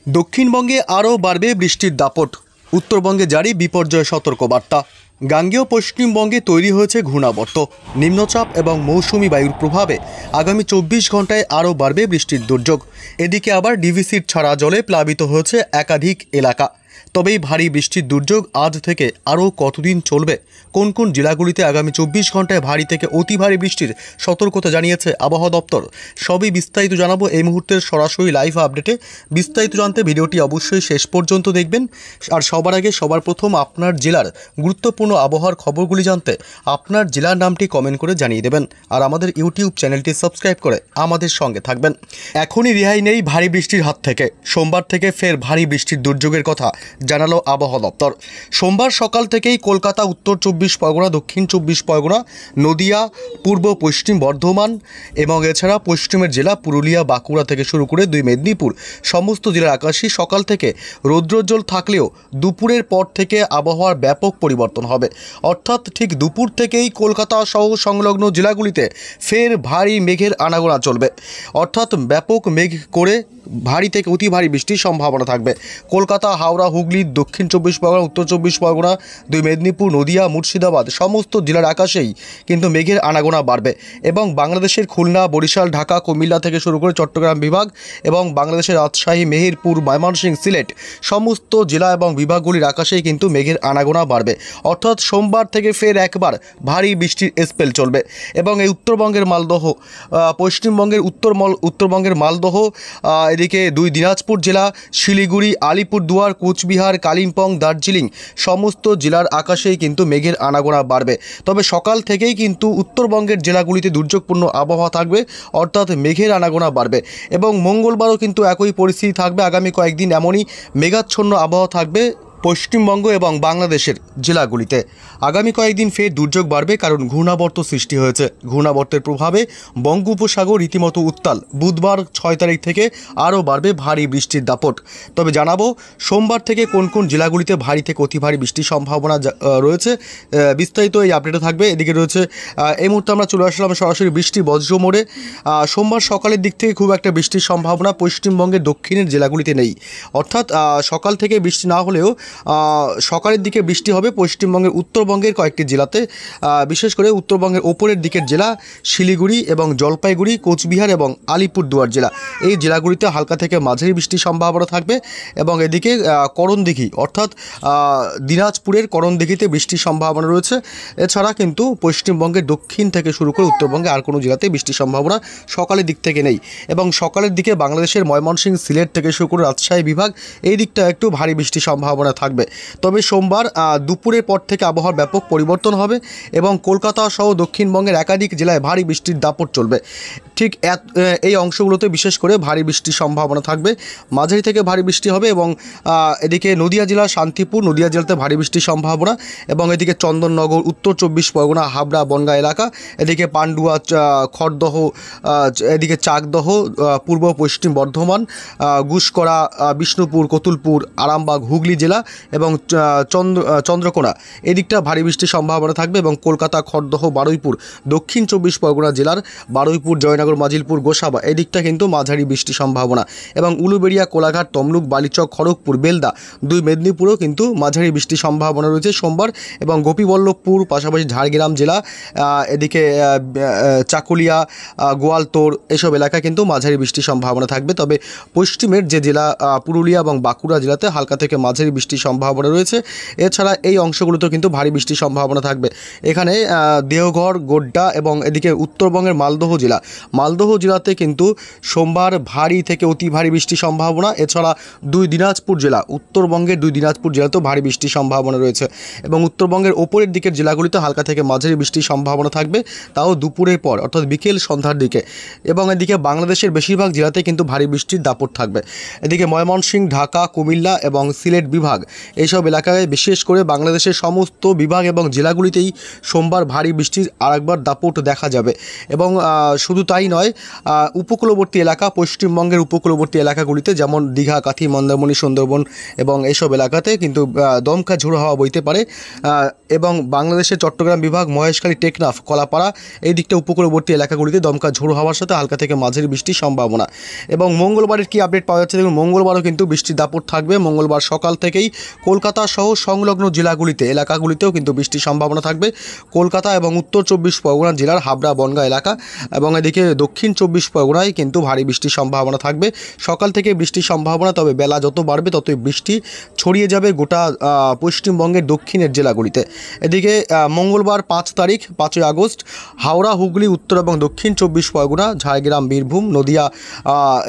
দক্ষিণবঙ্গে আরও বাড়বে বৃষ্টির দাপট। উত্তরবঙ্গে জারি বিপর্যয় সতর্কবার্তা। গাঙ্গেয় পশ্চিমবঙ্গে তৈরি হয়েছে ঘূর্ণাবর্ত। নিম্নচাপ এবং মৌসুমি বায়ুর প্রভাবে আগামী 24 ঘন্টায় আরও বাড়বে বৃষ্টির দুর্যোগ। এদিকে আবার ডিভিসির ছাড়া জলে প্লাবিত হয়েছে একাধিক এলাকা। তবে এই ভারী বৃষ্টির দুর্যোগ আজ থেকে আরও কতদিন চলবে, কোন কোন জেলাগুলিতে আগামী 24 ঘন্টায় ভারী থেকে অতি ভারী বৃষ্টির সতর্কতা জানিয়েছে আবহাওয়া দপ্তর, সবই বিস্তারিত জানাবো এই মুহূর্তের সরাসরি লাইভ আপডেটে। বিস্তারিত জানতে ভিডিওটি অবশ্যই শেষ পর্যন্ত দেখবেন। আর সবার আগে সবার প্রথম আপনার জেলার গুরুত্বপূর্ণ আবহাওয়ার খবরগুলি জানতে আপনার জেলার নামটি কমেন্ট করে জানিয়ে দেবেন। আর আমাদের ইউটিউব চ্যানেলটি সাবস্ক্রাইব করে আমাদের সঙ্গে থাকবেন। এখনই রেহাই নেই ভারী বৃষ্টির হাত থেকে। সোমবার থেকে ফের ভারী বৃষ্টির দুর্যোগের কথা জানালো আবহাওয়া দপ্তর। সোমবার সকাল থেকেই কলকাতা, উত্তর 24 পরগনা, দক্ষিণ 24 পরগনা, নদিয়া, পূর্ব পশ্চিম বর্ধমান এবং এছাড়া পশ্চিমের জেলা পুরুলিয়া, বাঁকুড়া থেকে শুরু করে 2 মেদিনীপুর সমস্ত জেলার আকাশই সকাল থেকে রৌদ্রোজ্জ্বল থাকলেও দুপুরের পর থেকে আবহাওয়ার ব্যাপক পরিবর্তন হবে। অর্থাৎ ঠিক দুপুর থেকেই কলকাতা সহ সংলগ্ন জেলাগুলিতে ফের ভারী মেঘের আনাগোনা চলবে। অর্থাৎ ব্যাপক মেঘ করে ভারী থেকে অতি ভারী বৃষ্টির সম্ভাবনা থাকবে। কলকাতা, হাওড়া, হুগলি, দক্ষিণ 24 পরগনা, উত্তর 24 পরগনা, 2 মেদিনীপুর, নদিয়া, মুর্শিদাবাদ সমস্ত জেলার আকাশেই কিন্তু মেঘের আনাগোনা বাড়বে। এবং বাংলাদেশের খুলনা, বরিশাল, ঢাকা, কুমিল্লা থেকে শুরু করে চট্টগ্রাম বিভাগ এবং বাংলাদেশের রাজশাহী, মেহেরপুর, ময়মনসিংহ, সিলেট সমস্ত জেলা এবং বিভাগগুলির আকাশেই কিন্তু মেঘের আনাগোনা বাড়বে। অর্থাৎ সোমবার থেকে ফের একবার ভারী বৃষ্টির স্পেল চলবে। এবং এই উত্তরবঙ্গের মালদহ, পশ্চিমবঙ্গের উত্তরবঙ্গের মালদহ, এদিকে 2 দিনাজপুর জেলা, শিলিগুড়ি, আলিপুরদুয়ার, কোচবিহার, কালিম্পং, দার্জিলিং সমস্ত জেলার আকাশেই কিন্তু মেঘের আনাগোনা বাড়বে। তবে সকাল থেকেই কিন্তু উত্তরবঙ্গের জেলাগুলিতে দুর্যোগপূর্ণ আবহাওয়া থাকবে, অর্থাৎ মেঘের আনাগোনা বাড়বে। এবং মঙ্গলবারও কিন্তু একই পরিস্থিতি থাকবে। আগামী কয়েকদিন এমনই মেঘাচ্ছন্ন আবহাওয়া থাকবে পশ্চিমবঙ্গ এবং বাংলাদেশের জেলাগুলিতে। আগামী কয়েকদিন ফের দুর্যোগ বাড়বে, কারণ ঘূর্ণাবর্ত সৃষ্টি হয়েছে। ঘূর্ণাবর্তের প্রভাবে বঙ্গোপসাগর রীতিমতো উত্তাল। বুধবার 6 তারিখ থেকে আরও বাড়বে ভারী বৃষ্টির দাপট। তবে জানাবো সোমবার থেকে কোন কোন জেলাগুলিতে ভারী থেকে অতি ভারী বৃষ্টির সম্ভাবনা রয়েছে। বিস্তারিত এই আপডেটে থাকবে। এদিকে রয়েছে এই মুহূর্তে আমরা চলে আসলাম সরাসরি বৃষ্টি বজ্র মোড়ে। সোমবার সকালের দিক থেকে খুব একটা বৃষ্টির সম্ভাবনা পশ্চিমবঙ্গের দক্ষিণের জেলাগুলিতে নেই। অর্থাৎ সকাল থেকে বৃষ্টি না হলেও সকালের দিকে বৃষ্টি হবে পশ্চিমবঙ্গের উত্তরবঙ্গের কয়েকটি জেলাতে, বিশেষ করে উত্তরবঙ্গের ওপরের দিকের জেলা শিলিগুড়ি এবং জলপাইগুড়ি, কোচবিহার এবং আলিপুরদুয়ার জেলা, এই জেলাগুলিতে হালকা থেকে মাঝারি বৃষ্টির সম্ভাবনা থাকবে। এবং এদিকে করণদিঘি অর্থাৎ দিনাজপুরের করণদিঘিতে বৃষ্টির সম্ভাবনা রয়েছে। এছাড়া কিন্তু পশ্চিমবঙ্গের দক্ষিণ থেকে শুরু করে উত্তরবঙ্গে আর কোনো জেলাতে বৃষ্টির সম্ভাবনা সকালের দিক থেকে নেই। এবং সকালের দিকে বাংলাদেশের ময়মনসিংহ, সিলেট থেকে শুরু করে রাজশাহী বিভাগ, এই দিকটা একটু ভারী বৃষ্টির সম্ভাবনা থাকবে। তবে সোমবার দুপুরের পর থেকে আবহাওয়ার ব্যাপক পরিবর্তন হবে এবং কলকাতা সহ দক্ষিণবঙ্গের একাধিক জেলায় ভারী বৃষ্টির দাপট চলবে। ঠিক এই অংশগুলোতে বিশেষ করে ভারী বৃষ্টির সম্ভাবনা থাকবে। মাঝারি থেকে ভারী বৃষ্টি হবে। এবং এদিকে নদিয়া জেলা, শান্তিপুর, নদিয়া জেলাতে ভারী বৃষ্টির সম্ভাবনা। এবং এদিকে চন্দননগর, উত্তর 24 পরগনা, হাবড়া, বনগাঁ এলাকা, এদিকে পান্ডুয়া, খড়দহ, এদিকে চাকদহ, পূর্ব পশ্চিম বর্ধমান, গুসকরা, বিষ্ণুপুর, কতুলপুর, আরামবাগ, হুগলি জেলা এবং চন্দ্রকোনা, এদিকটা ভারী বৃষ্টির সম্ভাবনা থাকবে। এবং কলকাতা, খড়দহ, বারুইপুর, দক্ষিণ 24 পরগনা জেলার বারুইপুর, জয়নগর, মাজিলপুর, গোসাবা, এদিকটা কিন্তু মাঝারি বৃষ্টির সম্ভাবনা। এবং উলুবেড়িয়া, কোলাঘাট, তমলুক, বালিচক, খড়গপুর, বেলদা, 2 মেদিনীপুরেও কিন্তু মাঝারি বৃষ্টির সম্ভাবনা রয়েছে সোমবার। এবং গোপীবল্লভপুর, পাশাপাশি ঝাড়গ্রাম জেলা, এদিকে চাকুলিয়া, গোয়ালতোড়, এসব এলাকায় কিন্তু মাঝারি বৃষ্টির সম্ভাবনা থাকবে। তবে পশ্চিমের যে জেলা পুরুলিয়া এবং বাঁকুড়া জেলাতে হালকা থেকে মাঝারি বৃষ্টির সম্ভাবনা রয়েছে। এছাড়া এই অংশগুলোতেও কিন্তু ভারী বৃষ্টির সম্ভাবনা থাকবে। এখানে দেওঘর, গোড্ডা এবং এদিকে উত্তরবঙ্গের মালদহ জেলাতে কিন্তু সোমবার ভারী থেকে অতি ভারী বৃষ্টির সম্ভাবনা। এছাড়া 2 দিনাজপুর জেলা, উত্তরবঙ্গের 2 দিনাজপুর জেলাতেও ভারী বৃষ্টির সম্ভাবনা রয়েছে। এবং উত্তরবঙ্গের ওপরের দিকের জেলাগুলিতে হালকা থেকে মাঝারি বৃষ্টির সম্ভাবনা থাকবে, তাও দুপুরের পর অর্থাৎ বিকেল সন্ধ্যার দিকে। এবং এদিকে বাংলাদেশের বেশিরভাগ জেলাতে কিন্তু ভারী বৃষ্টির দাপট থাকবে। এদিকে ময়মনসিংহ, ঢাকা, কুমিল্লা এবং সিলেট বিভাগ এইসব এলাকায় বিশেষ করে বাংলাদেশের সমস্ত বিভাগ এবং জেলাগুলিতেই সোমবার ভারী বৃষ্টির আরেকবার দাপট দেখা যাবে। এবং শুধু তাই নয়, উপকূলবর্তী এলাকা, পশ্চিমবঙ্গের উপকূলবর্তী এলাকাগুলিতে যেমন দীঘা, কাথি, মন্দারমণি, সুন্দরবন এবং এইসব এলাকাতে কিন্তু দমকা ঝোড়ো হাওয়া বইতে পারে। এবং বাংলাদেশের চট্টগ্রাম বিভাগ, মহেশখালী, টেকনাফ, কলাপাড়া এই দিকটা উপকূলবর্তী এলাকাগুলিতে দমকা ঝোড়ো হাওয়ার সাথে হালকা থেকে মাঝারি বৃষ্টির সম্ভাবনা। এবং মঙ্গলবারের কি আপডেট পাওয়া যাচ্ছে দেখুন, মঙ্গলবারও কিন্তু বৃষ্টির দাপট থাকবে। মঙ্গলবার সকাল থেকেই কলকাতা সহ সংলগ্ন জেলাগুলিতে, এলাকাগুলিতেও কিন্তু বৃষ্টির সম্ভাবনা থাকবে। কলকাতা এবং উত্তর 24 পরগনা জেলার হাবড়া, বনগাঁ এলাকা এবং এদিকে দক্ষিণ 24 পরগনায় কিন্তু ভারী বৃষ্টির সম্ভাবনা থাকবে। সকাল থেকে বৃষ্টির সম্ভাবনা, তবে বেলা যত বাড়বে ততই বৃষ্টি ছড়িয়ে যাবে গোটা পশ্চিমবঙ্গের দক্ষিণের জেলাগুলিতে। এদিকে মঙ্গলবার 5 তারিখ, 5ই আগস্ট, হাওড়া, হুগলি, উত্তর এবং দক্ষিণ 24 পরগনা, ঝাড়গ্রাম, বীরভূম, নদিয়া,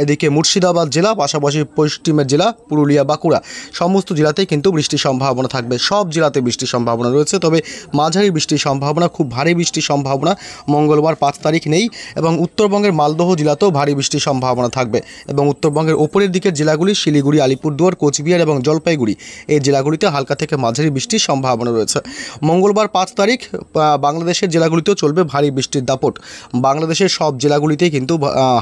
এদিকে মুর্শিদাবাদ জেলা, পাশাপাশি পশ্চিমের জেলা পুরুলিয়া, বাঁকুড়া সমস্ত জেলাতেই কিন্তু বৃষ্টির সম্ভাবনা থাকবে। সব জেলাতে বৃষ্টির সম্ভাবনা রয়েছে, তবে মাঝারি বৃষ্টির সম্ভাবনা, খুব ভারী বৃষ্টির সম্ভাবনা মঙ্গলবার 5 তারিখ নেই। এবং উত্তরবঙ্গের মালদহ জেলাতেও ভারী বৃষ্টির সম্ভাবনা থাকবে। এবং উত্তরবঙ্গের ওপরের দিকের জেলাগুলি শিলিগুড়ি, আলিপুরদুয়ার, কোচবিহার এবং জলপাইগুড়ি এই জেলাগুলিতে হালকা থেকে মাঝারি বৃষ্টির সম্ভাবনা রয়েছে। মঙ্গলবার 5 তারিখ বাংলাদেশের জেলাগুলিতেও চলবে ভারী বৃষ্টির দাপট। বাংলাদেশের সব জেলাগুলিতেই কিন্তু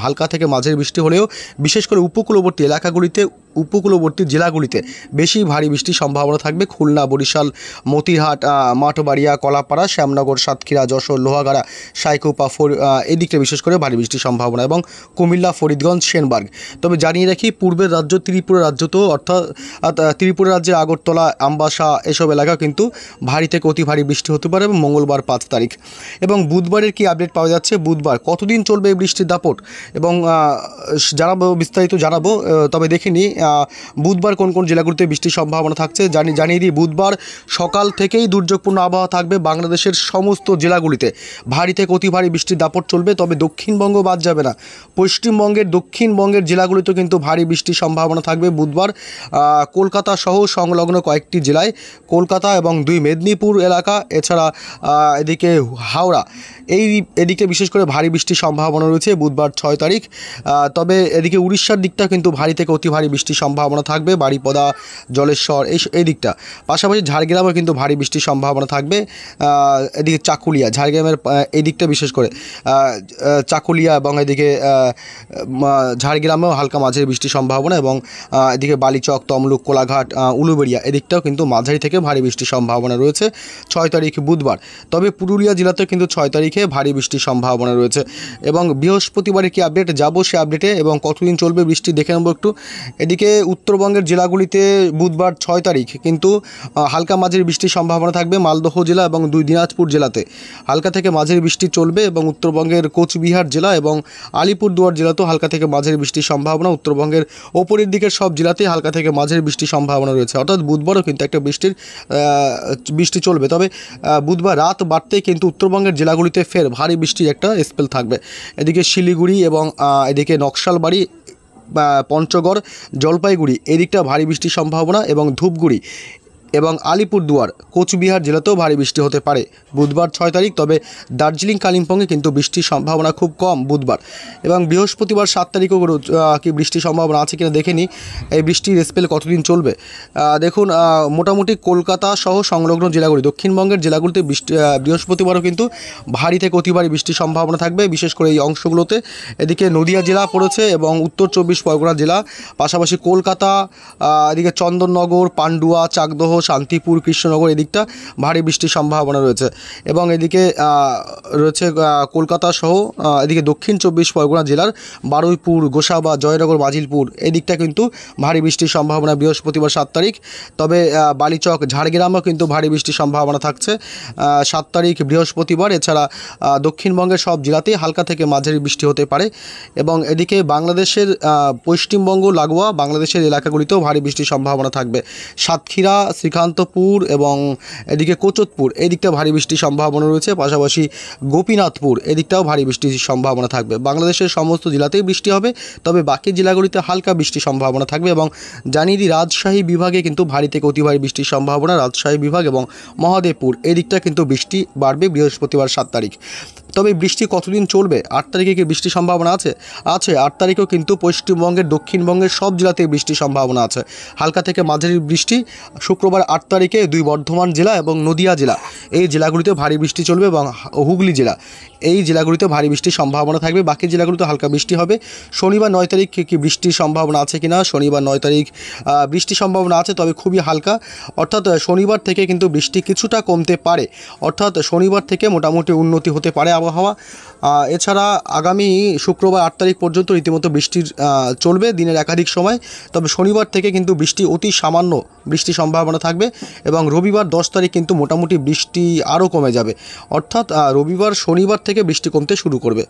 হালকা থেকে মাঝারি বৃষ্টি হলেও বিশেষ করে উপকূলবর্তী এলাকাগুলিতে, উপকূলবর্তী জেলাগুলিতে বেশি ভারী বৃষ্টির সম্ভাবনা থাকবে। খুলনা, বরিশাল, মতিরহাট, মাঠবাড়িয়া, কলাপাড়া, শ্যামনগর, সাতক্ষীরা, যশোর, লোহাগাড়া, সাইকুপা, এদিকে বিশেষ করে ভারী বৃষ্টির সম্ভাবনা। এবং কুমিল্লা, ফরিদগঞ্জ, সেনবার্গ। তবে জানিয়ে রাখি, পূর্বের রাজ্য ত্রিপুরা রাজ্যতেও, অর্থাৎ ত্রিপুরা রাজ্যের আগরতলা, আমবাসা এসব এলাকা কিন্তু ভারী থেকে অতি ভারী বৃষ্টি হতে পারে মঙ্গলবার 5 তারিখ। এবং বুধবারের কি আপডেট পাওয়া যাচ্ছে, বুধবার কতদিন চলবে এই বৃষ্টির দাপট এবং জানাবো, বিস্তারিত জানাবো। তবে দেখে নিই বুধবার কোন কোন জেলাগুলিতে বৃষ্টির সম্ভাবনা থাকছে। জানিয়ে দিই, বুধবার সকাল থেকেই দুর্যোগপূর্ণ আবহাওয়া থাকবে বাংলাদেশের সমস্ত জেলাগুলিতে। ভারী থেকে অতি ভারী বৃষ্টির দাপট চলবে, তবে দক্ষিণবঙ্গ বাদ যাবে না। পশ্চিমবঙ্গের দক্ষিণবঙ্গের জেলাগুলিতেও কিন্তু ভারী বৃষ্টির সম্ভাবনা থাকবে বুধবার। কলকাতা সহ সংলগ্ন কয়েকটি জেলায়, কলকাতা এবং 2 মেদিনীপুর এলাকা, এছাড়া এদিকে হাওড়া, এদিকে বিশেষ করে ভারী বৃষ্টির সম্ভাবনা রয়েছে বুধবার 6 তারিখ। তবে এদিকে উড়িষ্যার দিকটা কিন্তু ভারী থেকে অতি ভারী বৃষ্টির সম্ভাবনা থাকবে, বারিপদা, জলেশ্বর এই দিকটা। পাশাপাশি ঝাড়গ্রামে কিন্তু ভারী বৃষ্টির সম্ভাবনা থাকবে। এদিকে চাকুলিয়া, ঝাড়গ্রামের এই দিকটা বিশেষ করে চাকুলিয়া এবং এদিকে ঝাড়গ্রামেও হালকা মাঝারি বৃষ্টির সম্ভাবনা। এবং এদিকে বালিচক, তমলুক, কোলাঘাট, উলুবেড়িয়া এদিকটাও কিন্তু মাঝারি থেকে ভারী বৃষ্টির সম্ভাবনা রয়েছে 6 তারিখ বুধবার। তবে পুরুলিয়া জেলাতেও কিন্তু 6 তারিখে ভারী বৃষ্টির সম্ভাবনা রয়েছে। এবং বৃহস্পতিবারের কি আপডেট, যাবো সে আপডেটে। এবং কতদিন চলবে বৃষ্টি দেখে নেবো একটু। এদিকে উত্তরবঙ্গের জেলাগুলিতে বুধবার 6 তারিখ কিন্তু হালকা মাঝারি বৃষ্টির সম্ভাবনা থাকবে মালদহ জেলা এবং 2 দিনাজপুর জেলাতে হালকা থেকে মাঝারি বৃষ্টি চলবে। এবং উত্তরবঙ্গের কোচবিহার জেলা এবং আলিপুরদুয়ার জেলাতেও হালকা থেকে মাঝারি বৃষ্টির সম্ভাবনা। উত্তরবঙ্গের ওপরের দিকের সব জেলাতেই হালকা থেকে মাঝারি বৃষ্টির সম্ভাবনা রয়েছে। অর্থাৎ বুধবারও কিন্তু একটা বৃষ্টি চলবে। তবে বুধবার রাত বাড়তেই কিন্তু উত্তরবঙ্গের জেলাগুলিতে ফের ভারী বৃষ্টির একটা স্পেল থাকবে। এদিকে শিলিগুড়ি এবং এদিকে নকশালবাড়ি, পঞ্চগড়, জলপাইগুড়ি এদিকটা ভারী বৃষ্টির সম্ভাবনা। এবং ধূপগুড়ি এবং আলিপুরদুয়ার, কোচবিহার জেলাতেও ভারী বৃষ্টি হতে পারে বুধবার 6 তারিখ। তবে দার্জিলিং, কালিম্পংয়ে কিন্তু বৃষ্টির সম্ভাবনা খুব কম বুধবার। এবং বৃহস্পতিবার 7 তারিখও কি বৃষ্টির সম্ভাবনা আছে কিনা দেখে নিই। এই বৃষ্টির স্পেল কতদিন চলবে দেখুন। মোটামুটি কলকাতা সহ সংলগ্ন জেলাগুলি, দক্ষিণবঙ্গের জেলাগুলিতে বৃহস্পতিবারও কিন্তু ভারী থেকে অতি ভারী বৃষ্টির সম্ভাবনা থাকবে, বিশেষ করে এই অংশগুলোতে। এদিকে নদিয়া জেলা পড়েছে এবং উত্তর 24 পরগনা জেলা, পাশাপাশি কলকাতা, এদিকে চন্দননগর, পান্ডুয়া, চাকদহ, শান্তিপুর, কৃষ্ণনগর এদিকটা ভারী বৃষ্টির সম্ভাবনা রয়েছে। এবং এদিকে রয়েছে কলকাতা সহ এদিকে দক্ষিণ 24 পরগনা জেলার বারুইপুর, গোসাবা, জয়নগর, মাজিলপুর এদিকটা কিন্তু ভারী বৃষ্টির সম্ভাবনা বৃহস্পতিবার 7 তারিখ। তবে বালিচক, ঝাড়গ্রামেও কিন্তু ভারী বৃষ্টির সম্ভাবনা থাকছে 7 তারিখ বৃহস্পতিবার। এছাড়া দক্ষিণবঙ্গের সব জেলাতেই হালকা থেকে মাঝারি বৃষ্টি হতে পারে। এবং এদিকে বাংলাদেশের পশ্চিমবঙ্গ লাগোয়া বাংলাদেশের এলাকাগুলিতেও ভারী বৃষ্টির সম্ভাবনা থাকবে। সাতক্ষীরা, শ্রীকান্তপুর এবং এদিকে কোচতপুর এদিকটা ভারী বৃষ্টির সম্ভাবনা রয়েছে। পাশাপাশি গোপীনাথপুর এদিকটাও ভারী বৃষ্টির সম্ভাবনা থাকবে। বাংলাদেশের সমস্ত জেলাতেই বৃষ্টি হবে, তবে বাকি জেলাগুলিতে হালকা বৃষ্টির সম্ভাবনা থাকবে। এবং জানিয়ে দিই, রাজশাহী বিভাগে কিন্তু ভারী থেকে অতি ভারী বৃষ্টির সম্ভাবনা। রাজশাহী বিভাগ এবং মহাদেবপুর এদিকটা কিন্তু বৃষ্টি বাড়বে বৃহস্পতিবার 7 তারিখ। তবে বৃষ্টি কতদিন চলবে? 8 তারিখে কি বৃষ্টির সম্ভাবনা আছে? 8 তারিখেও কিন্তু পশ্চিমবঙ্গের দক্ষিণবঙ্গের সব জেলাতেই বৃষ্টির সম্ভাবনা আছে। হালকা থেকে মাঝারি বৃষ্টি শুক্রবার 8 তারিখে 2 বর্ধমান জেলা এবং নদিয়া জেলা, এই জেলাগুলিতে ভারী বৃষ্টি চলবে এবং হুগলি জেলা, এই জেলাগুলিতে ভারী বৃষ্টির সম্ভাবনা থাকবে। বাকি জেলাগুলিতে হালকা বৃষ্টি হবে। শনিবার 9 তারিখ কি বৃষ্টির সম্ভাবনা আছে কিনা? শনিবার 9 তারিখ বৃষ্টির সম্ভাবনা আছে, তবে খুবই হালকা। অর্থাৎ শনিবার থেকে কিন্তু বৃষ্টি কিছুটা কমতে পারে। অর্থাৎ শনিবার থেকে মোটামুটি উন্নতি হতে পারে আবহাওয়া। এছাড়া আগামী শুক্রবার 8 তারিখ পর্যন্ত রীতিমতো বৃষ্টির চলবে দিনের একাধিক সময়। তবে শনিবার থেকে কিন্তু বৃষ্টি অতি সামান্য বৃষ্টির সম্ভাবনা থাকবে এবং রবিবার 10 তারিখ কিন্তু মোটামুটি বৃষ্টি আরও কমে যাবে। অর্থাৎ রবিবার শনিবার থেকে বৃষ্টি কমতে শুরু করবে।